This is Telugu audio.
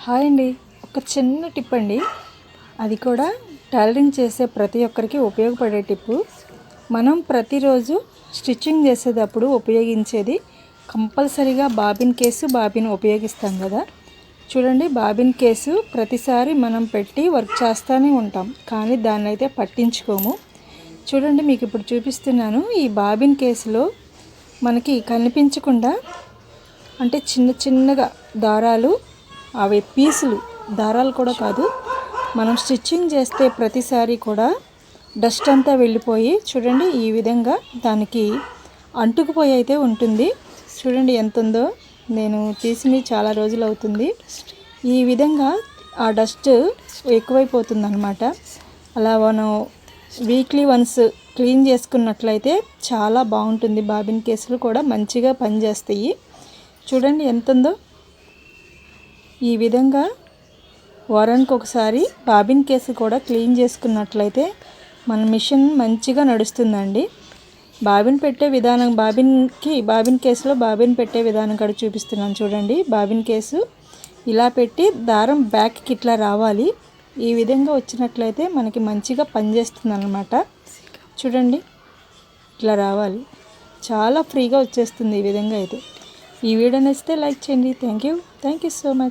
హాయ్ అండి. ఒక చిన్న టిప్ అండి, అది కూడా టైలరింగ్ చేసే ప్రతి ఒక్కరికి ఉపయోగపడే టిప్పు. మనం ప్రతిరోజు స్టిచ్చింగ్ చేసేటప్పుడు ఉపయోగించేది కంపల్సరీగా బాబిన్ కేసు, బాబిన్ ఉపయోగిస్తాం కదా. చూడండి, బాబిన్ కేసు ప్రతిసారి మనం పెట్టి వర్క్ చేస్తూనే ఉంటాం, కానీ దాన్ని అయితే పట్టించుకోము. చూడండి, మీకు ఇప్పుడు చూపిస్తున్నాను. ఈ బాబిన్ కేసులో మనకి కనిపించకుండా అంటే చిన్న చిన్నగా దారాలు, అవి పీసులు, దారాలు కూడా కాదు, మనం స్టిచ్చింగ్ చేస్తే ప్రతిసారి కూడా డస్ట్ అంతా వెళ్ళిపోయి చూడండి ఈ విధంగా దానికి అంటుకుపోయి అయితే ఉంటుంది. చూడండి ఎంత ఉందో, నేను తీసి చాలా రోజులు అవుతుంది. ఈ విధంగా ఆ డస్ట్ ఎక్కువైపోతుంది అన్నమాట. అలా మనం వీక్లీ వన్స్ క్లీన్ చేసుకున్నట్లయితే చాలా బాగుంటుంది. బాబిన్ కేసులు కూడా మంచిగా పనిచేస్తాయి. చూడండి ఎంత ఉందో. ఈ విధంగా వారానికి ఒకసారి బాబిన్ కేసు కూడా క్లీన్ చేసుకున్నట్లయితే మన మిషన్ మంచిగా నడుస్తుందండి. బాబిన్ పెట్టే విధానం, బాబిన్ కేసులో బాబిన్ పెట్టే విధానం కూడా చూపిస్తున్నాను చూడండి. బాబిన్ కేసు ఇలా పెట్టి దారం బ్యాక్కి ఇట్లా రావాలి. ఈ విధంగా వచ్చినట్లయితే మనకి మంచిగా పనిచేస్తుంది అన్నమాట. చూడండి, ఇట్లా రావాలి, చాలా ఫ్రీగా వచ్చేస్తుంది ఈ విధంగా అయితే. ఈ వీడియో నచ్చితే లైక్ చేయండి. Thank you so much.